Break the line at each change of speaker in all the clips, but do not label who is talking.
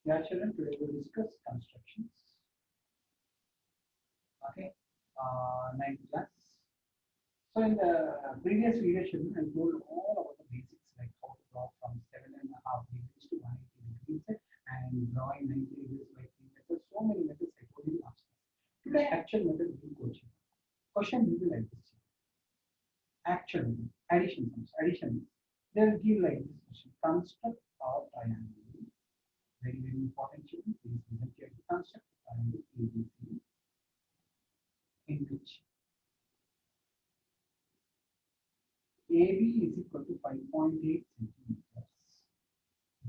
Yeah, children, today we'll discuss constructions. Okay, ninth class. So in the previous video, children, I told all about the basics like how to draw from 7.5 degrees to 180 degrees and drawing 90 degrees by 3 methods. So many methods I told you last time. Today, actual method will go children. Question will be like this. Actual addition comes. Addition. They will give like this question. Construct or triangle. Very, very important children. Please listen carefully. Construct a triangle ABC in which AB is equal to 5.8 centimeters.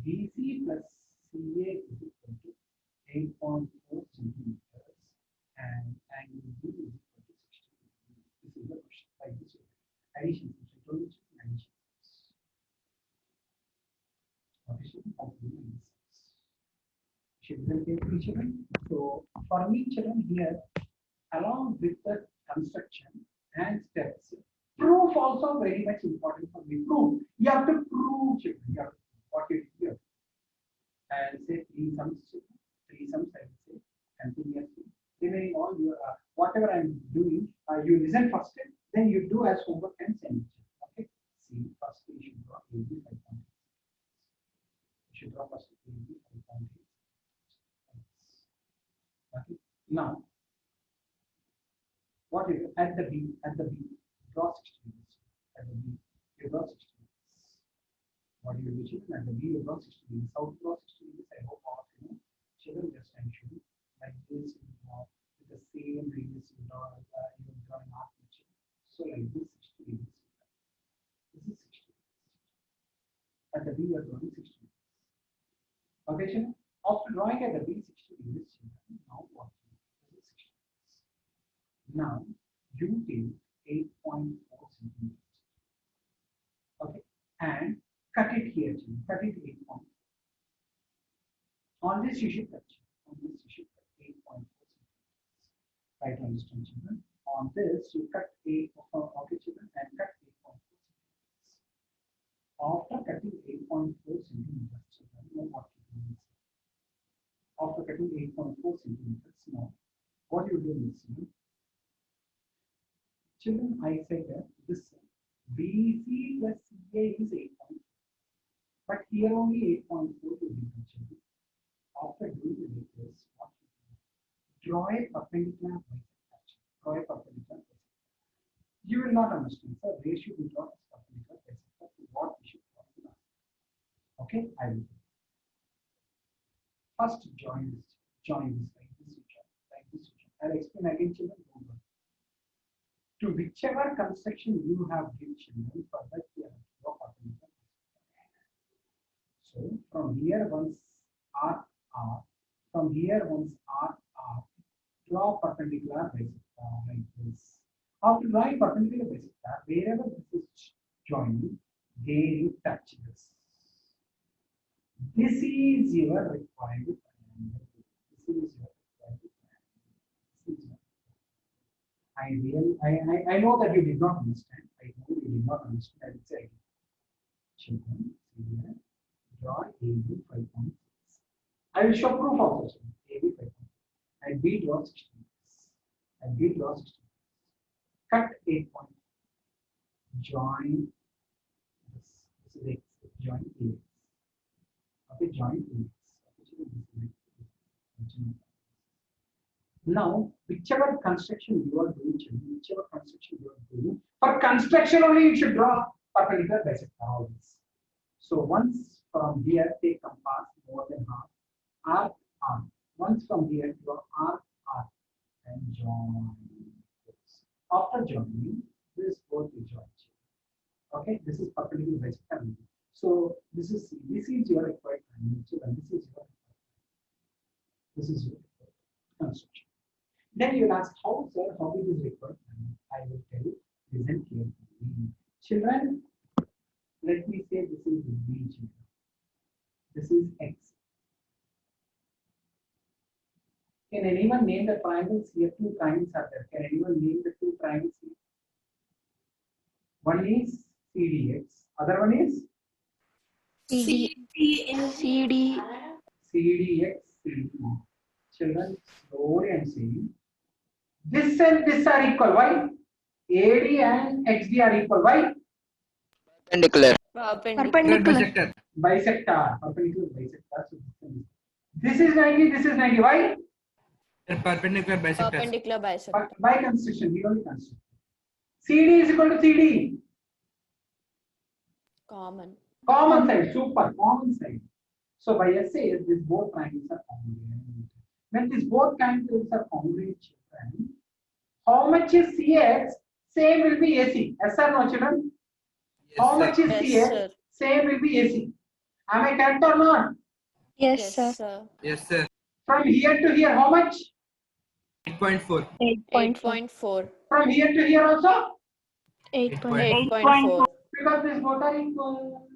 BC plus CA is equal to 8.4 centimeters. And angle B is equal to 60 degrees. This is the question. Like this way. Addition. I told you addition. Children. So for me, children here, along with the construction and steps, proof also very much important for me. Proof. You have to prove, children. You have to prove what you do. I'll say three sums. I will say continuously. Remaining all your whatever I'm doing, you listen first, then you do as homework and send it. Okay. See, first you should draw AB 5.8. You should draw first AB 5.8. Okay. Now, what is at the B? At the B, draw 60 degrees. At the B, you draw 60 degrees. What do you do, children? At the B, you draw 60 degrees. South draw 60 degrees. I hope all of you know. Children, just I'm showing like this. You draw with the same radius. You draw an arc. So like this 60 degrees. This is 60 degrees. At the B, you are drawing 60 degrees. Okay, children. After drawing at the B 60 degrees, now what? This is 60 degrees. Now you take 8.4 centimeters. Okay, and cut it here. Cut it 8.4. On this you should cut. On this you should cut 8.4 centimeters. Try to understand, children. On this you cut 8. Okay, children, and cut 8.4 centimeters. After cutting 8.4 centimeters, children, know what to do. After cutting 8.4 centimeters, now what you do is, children, I said that this BC plus CA is 8.4, but here only 8.4 will be considered. After doing this, what you do? Draw a perpendicular bisector. Draw a perpendicular bisector. You will not understand, sir. Where should we draw this perpendicular bisector to what we should draw? Okay, I will do. First, join this like this. I'll explain again, children. To whichever construction you have given, children, for that you have to draw perpendicular. So from here once R, from here once R, draw perpendicular bisector like this. After drawing perpendicular bisector, wherever this is joining, there you touch this. This is your required triangle. This is your required triangle. I know that you did not understand. I know you did not understand. I will say again. Children, see here. Draw AB 5.6. I will show proof also. AB 5.6. And B draw 60. And B draw 60. Cut 8 point. Join this. This is X. Join AX. Okay, join AX. Now, whichever construction you are doing, for construction only you should draw perpendicular bisector always. So once from here take compass more than half, arc. Once from here draw arc, and join this. After joining, this both is joined. Okay, this is perpendicular bisector. So this is your required triangle, and this is your construction. Then you will ask, how, sir, how it is required? I will tell you, listen carefully. Children, let me say this is B. This is X. Can anyone name the triangles here? Two triangles are there. Can anyone name the two triangles here? One is CDX. Other one is
CD. CD.
CDX, CD. Children, slowly I'm saying. This and this are equal. Why? AD and XD are equal. Why?
Perpendicular.
Perpendicular.
Bisector.
Bisector. Perpendicular bisector. So this is 90, this is 90. Why?
Perpendicular bisectors.
Perpendicular bisector.
By construction, we only construct. CD is equal to CD.
Common.
Common side, super common side. So by SAS, these both triangles are congruent. When these both triangles are congruent, children, how much is CX? Same will be AC. Yes or no, children? How much is
Yes,
CX?
sir.
Same will be AC. Am I correct or not?
Yes, sir.
Yes, sir.
From here to here, how much?
8.4.
8.4.
From here to here also?
8.4.
Because these both are equal.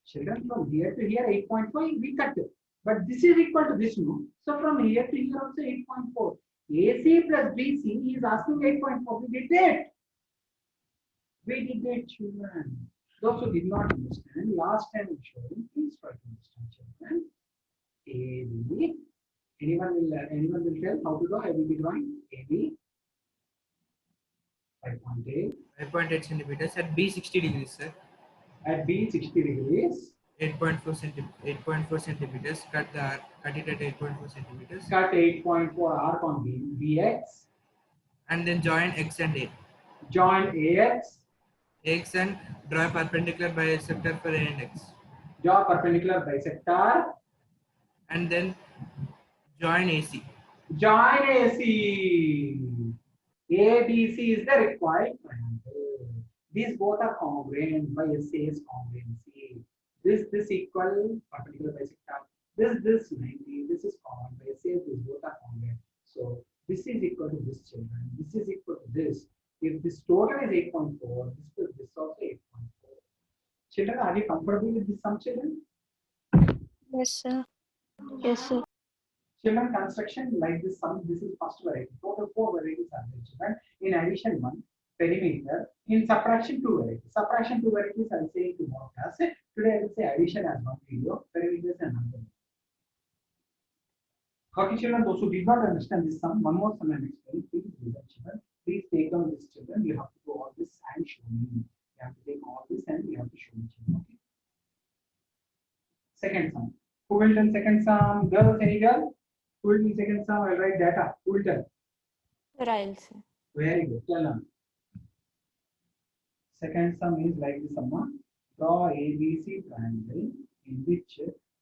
Children, from here to here, 8.5, we cut it. But this is equal to this, no? So from here to here also 8.4. AC plus BC is asking 8.4. We did it. We did it, children. Those who did not understand, last time I showed you, please try to understand, children. AB. Anyone will tell how to do? I will be drawing AB. 5.8.
5.8 centimeters at B 60 degrees, sir.
At B 60 degrees.
8.4 centimeters. Cut it at 8.4 centimeters.
Cut 8.4 arc on BX.
And then join X and A.
Join AX.
X and draw a perpendicular bisector for A and X.
Draw perpendicular bisector.
And then join AC.
Join AC. ABC is the required triangle. These both are congruent by SAS congruency. This equal perpendicular bisector. This 90. This is common by SAS. These both are congruent. So this is equal to this, children. This is equal to this. If this total is 8.4, this plus this also 8.4. Children, are you comfortable with this sum, children?
Yes, sir. Yes, sir.
Children, construction like this sum, this is first variety. Total 4 varieties are there, children. In addition, 1 perimeter. In subtraction, 2 varieties. Subtraction 2 varieties, I will say in tomorrow class. Today I will say addition as one video, perimeters and another. Okay, children, those who did not understand this sum, one more sum I am explaining. Please do that, children. Please take down this, children. You have to do all this and show me. You have to take all this and you have to show me, children. Okay. Second sum. Who will tell second sum? Girls, any girl? Who will tell second sum? I will write data. Who will tell?
Sir, I'll say.
Very good. Tell them. Second sum is like this sum. Draw ABC triangle in which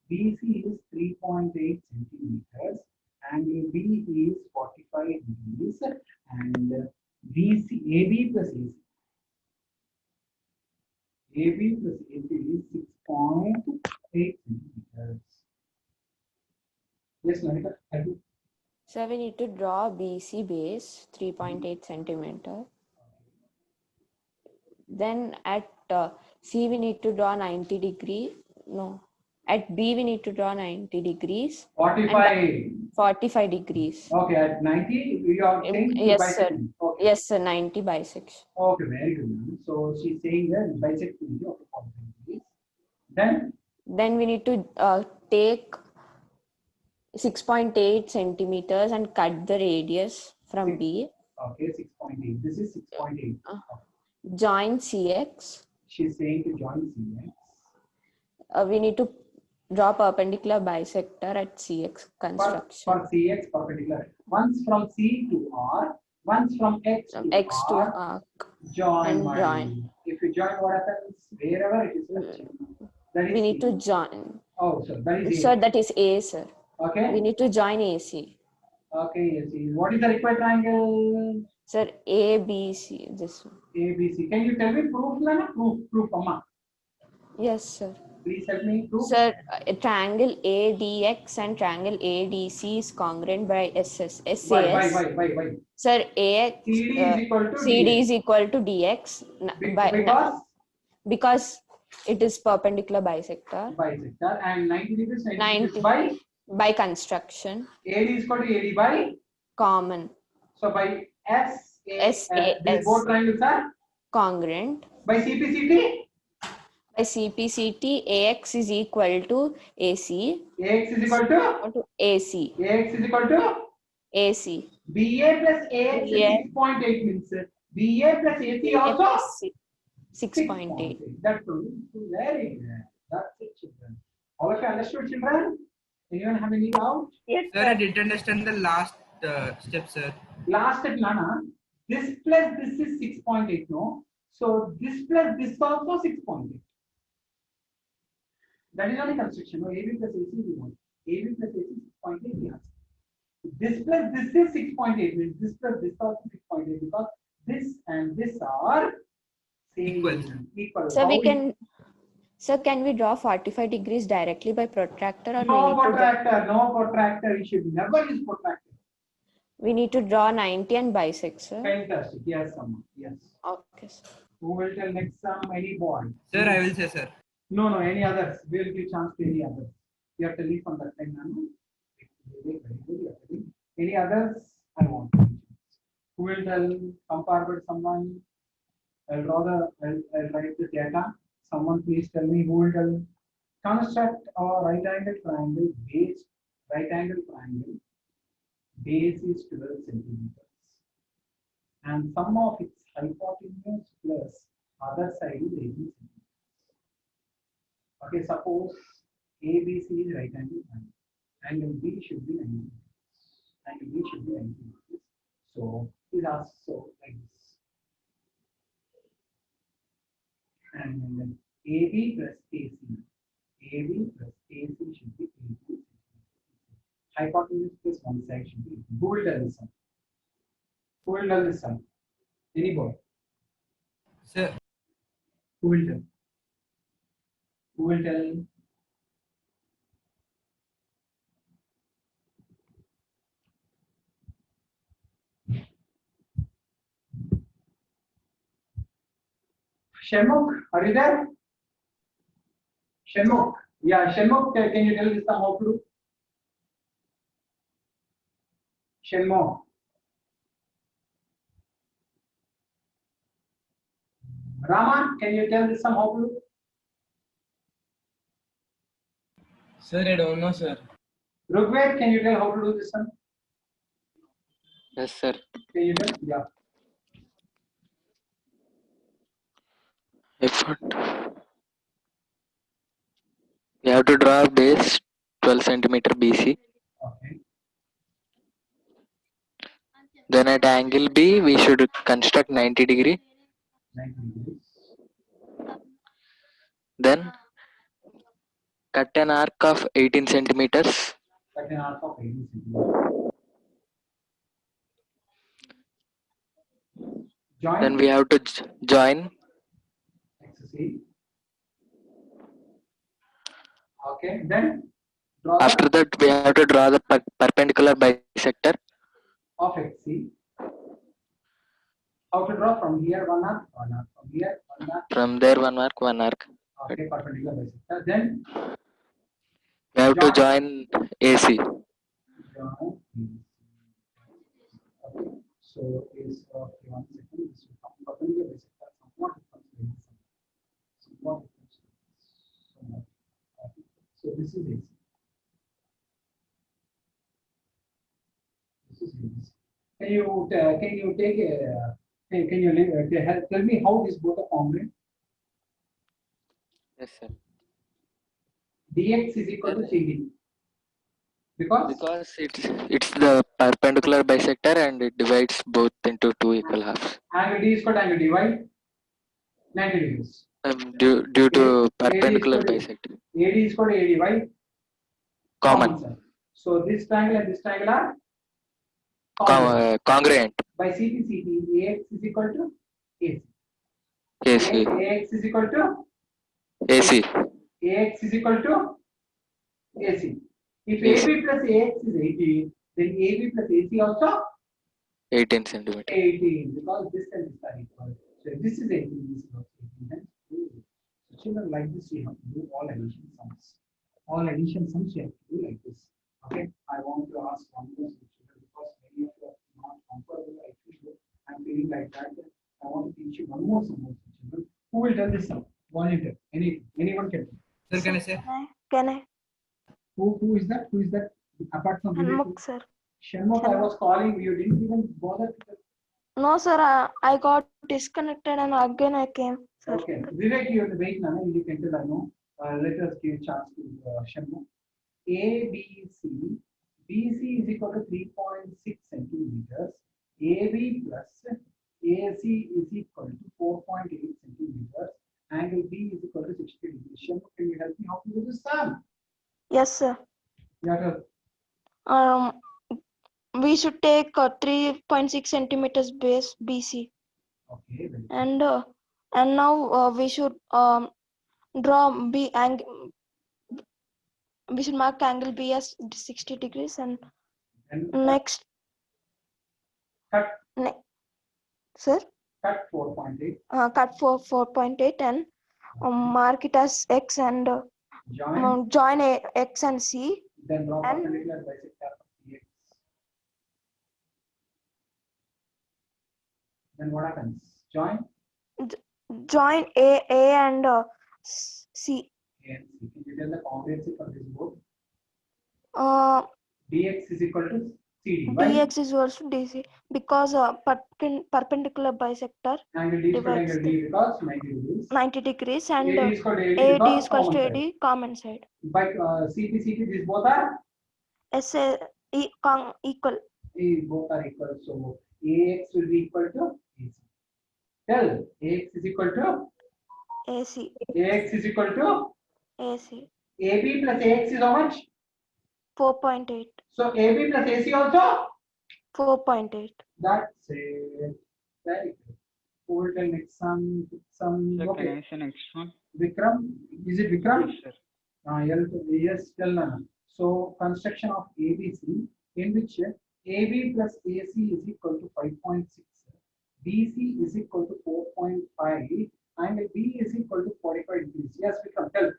BC is 3.8 centimeters, angle B is 45 degrees, and AB plus AC. AB plus AC is 6.8 centimeters. Yes, Monica.
So we need to draw BC base 3.8 centimeter. Then at C we need to draw 90 degree. No. At B we need to draw 90 degrees.
45.
45 degrees.
Okay, at 90, we are saying
Yes, sir.
Okay.
Yes, sir. 90 bisection.
Okay, very good. Ma'am. So she's saying that bisect video of 45 degrees. Then
we need to take 6.8 centimeters and cut the radius from B.
Okay, 6.8. This is 6.8.
Join CX.
She's saying to join CX.
We need to draw perpendicular bisector at CX construction.
For CX perpendicular. Once from C to R, once from X to
X to
R.
arc.
Join.
Join.
If you join, what happens? Wherever it is. That is
We need
C.
to join.
Oh, so that is
Sir,
A.
that is A, sir.
Okay.
We need to join AC.
Okay, AC. What is the required triangle?
Sir, ABC. This one.
ABC. Can you tell me proof, Lana? Proof, Amma.
Yes, sir.
Please help me. Proof.
Sir, triangle ADX and triangle ADC is congruent by SAS.
Why?
Sir, AX
CD is equal to
CD
DX.
is equal to DX because it is perpendicular bisector.
Bisector and 90 degrees
90
degrees
by construction.
AD is equal to AD by
Common.
so by
SAS.
these both triangles are
Congruent.
by CPCT.
By CPCT, AX is equal to AC.
AX is equal to
AC.
AX is equal to
AC.
BA plus AX is
BA
6.8 means BA plus AC
BA
also
plus 6.8.
6.8. That's all. Very good. That's it, children. All of you understood, children? Anyone have any doubt?
Yes,
Sir, I didn't understand the last step, sir.
Last step, Nana. This plus this is 6.8, no? So this plus this also 6.8. That is only construction. No, AB plus AC we want. AB plus AC 6.8 we have. This plus this is 6.8 means this plus this also 6.8 because this and this are same equal.
So
How
we
we-
can. So can we draw 45 degrees directly by protractor, or
no protractor, no protractor. You should never use protractor.
we need to draw 90 and bisect, sir?
Fantastic. Yes, someone. Yes.
Okay, sir.
Who will tell next sum? Any boy?
Sir, I will say, sir.
No, no. Any others? We will give chance to any others. You are telling from that time, Nana. Very good. You are telling. Any others? I want. Who will tell? Compare with someone. I'll write the data. Someone please tell me who will tell. Construct a right angle triangle base. Right angle triangle base is 12 centimeters. And sum of its hypotenuse plus other side is 18 centimeters. Okay, suppose ABC is right angle triangle. Angle B should be 90 degrees. Angle B should be 90 degrees. So it is also like this. And then AB plus AC. AB plus AC should be 80 centimeters. Hypotenuse plus one side should be. Who will tell this one? Who will tell this one? Any boy?
Sir,
Who will tell? Who will tell? Shenmukh, are you there? Shenmukh. Yeah, Shenmukh, can you tell this sum how to do? Shenmukh. Rama, can you tell this sum how to do?
Sir, I don't know, sir.
Rugved, can you tell how to do this sum?
Yes, sir.
Can you tell? Yeah.
If we have to draw a base 12 centimeter BC.
Okay.
Then at angle B, we should construct 90 degree.
90 degrees.
Then cut an arc of 18 centimeters.
Cut an arc of 18 centimeters. Join.
Then we have to join.
XC. Okay. Then draw
After that, we have to draw the perpendicular bisector.
of XC. How to draw from here one arc, one arc. From here one arc.
From there, one arc, one arc.
Okay, perpendicular bisector. Then
We have to join AC.
join. Okay. So is okay, 1 second. This will come perpendicular bisector. Somewhat it comes like this. Somewhat it comes like this. Somewhat. Okay. So this is AC. This is AC. Can you take a can you tell me how these both are formed?
Yes, sir.
Dx is equal to CD. Because
It's the perpendicular bisector and it divides both into two equal halves.
angle D is equal to angle dy 90 degrees.
Due to
AD
perpendicular
is equal to-
bisector.
AD is equal to AD
Common.
sir. So this triangle and this triangle are common.
Congruent.
By CPCT, AX is equal to AC.
AC.
AX is equal to
AC.
AX is equal to AC. If
AC.
AB plus AX is 18, then AB plus AC also
18 centimeter.
18 because this and this are equal. So if this is 18, this is also 18. Hence, so children like this, we have to do all addition sums. All addition sums we have to do like this. Okay. I want to ask one more children because many of you are not comfortable. I'm feeling like that. I want to teach you one more sum also, children. Who will tell this sum? Volunteer. Any.
Sir, can I say?
Can I?
Who is that? Who is that? Apart from Vivek?
Hanmukh, sir.
Shanmukh, I was calling you. Didn't even bother.
No, sir. I got disconnected and again I came, sir.
Okay. Vivek, you have to wait now. You can tell I know. Let us give a chance to Shanmukh. A, B, C. BC is equal to 3.6 centimeters. AB plus AC is equal to 4.8 centimeters. Angle B is equal to 60 degrees. Shanmukh, can you help me how to do this sum?
Yes, sir.
Yeah.
We should take 3.6 centimeters base BC,
Okay. Very good.
and now we should draw B angle. We should mark angle B as 60 degrees, and
And
next,
cut
sir,
4.8.
cut for 4.8 and mark it as X and
Join.
join X and C.
Then draw
and-
perpendicular bisector of CX. Then what happens? Join
Join A and C.
A and C. Can you tell the congruency for this both? Dx is equal to CD. Why?
Dx is also DC because perpendicular bisector
Angle D is equal to
divides
angle D because 90 degrees.
90 degrees and
AD is equal to AD
AD
because
is equals to
common
AD
side.
common side.
By CP, these both are
Equal.
both are equal. So AX will be equal to AC. Tell AX is equal to
AC.
AX is equal to
AC.
AB plus AX is how much?
4.8.
So AB plus AC also?
4.8.
That's it. Very good. Who will tell next some
Sir,
okay.
can I say next one?
Vikram, is it Vikram?
Yes, sir.
Yes, tell Nana. So construction of ABC in which AB plus AC is equal to 5.6, BC is equal to 4.5, and B is equal to 45 degrees. Yes, Vikram, tell.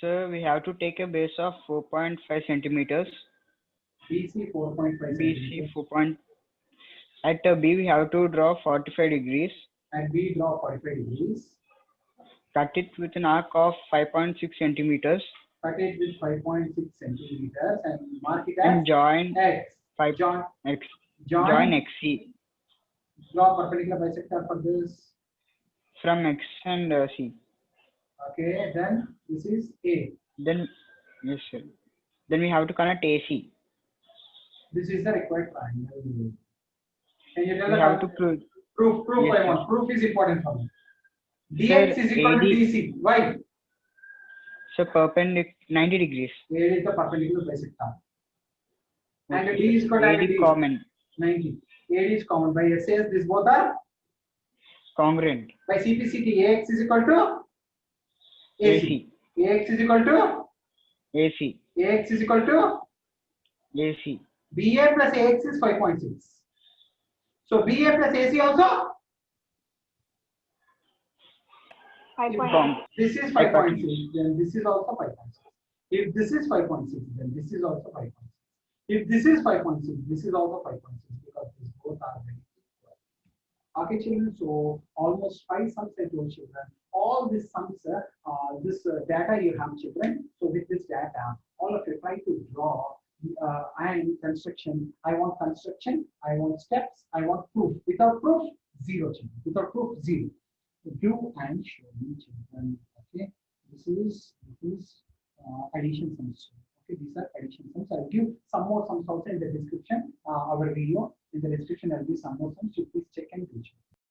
Sir, we have to take a base of 4.5 centimeters.
BC 4.5
BC
centimeters.
4. At B, we have to draw 45 degrees.
And B draw 45 degrees.
Cut it with an arc of 5.6 centimeters.
Cut it with 5.6 centimeters and mark it as
And join
X.
5
Join
X.
join
Join XC
draw perpendicular bisector for this.
from X and C.
Okay, then this is A.
Then, yes, sir. Then we have to connect AC.
This is the required triangle. Can you tell
We
the
have to prove.
proof?
Yes,
I
sir.
want. Proof is important for me.
Sir,
Dx is equal to
AD
DC. Why?
So perpendicular 90 degrees.
A is the perpendicular bisector. And
Okay,
D is equal to angle
AD
D.
common.
90. AD is common. By SAS, this both are.
Congruent.
By CPCT, AX is equal to AC. AX is equal to
AC.
AX is equal to
AC.
BA plus AX is 5.6. So BA plus AC also.
Wrong.
This is 5.6, then this is also 5.6. If this is 5.6, then this is also 5.6. If this is 5.6, this is also 5.6 because these both are very equal. Okay, children, so almost 5 sums I told children. All these sums, this data you have, children. So with this data, all of you try to draw and construction. I want construction, I want steps, I want proof. Without proof, 0 children. Without proof, 0. Do and show me, children. Okay, this is addition sums. Okay, these are addition sums. I'll give some more sums also in the description. Our video in the description, I'll give some more sums. You please check and do.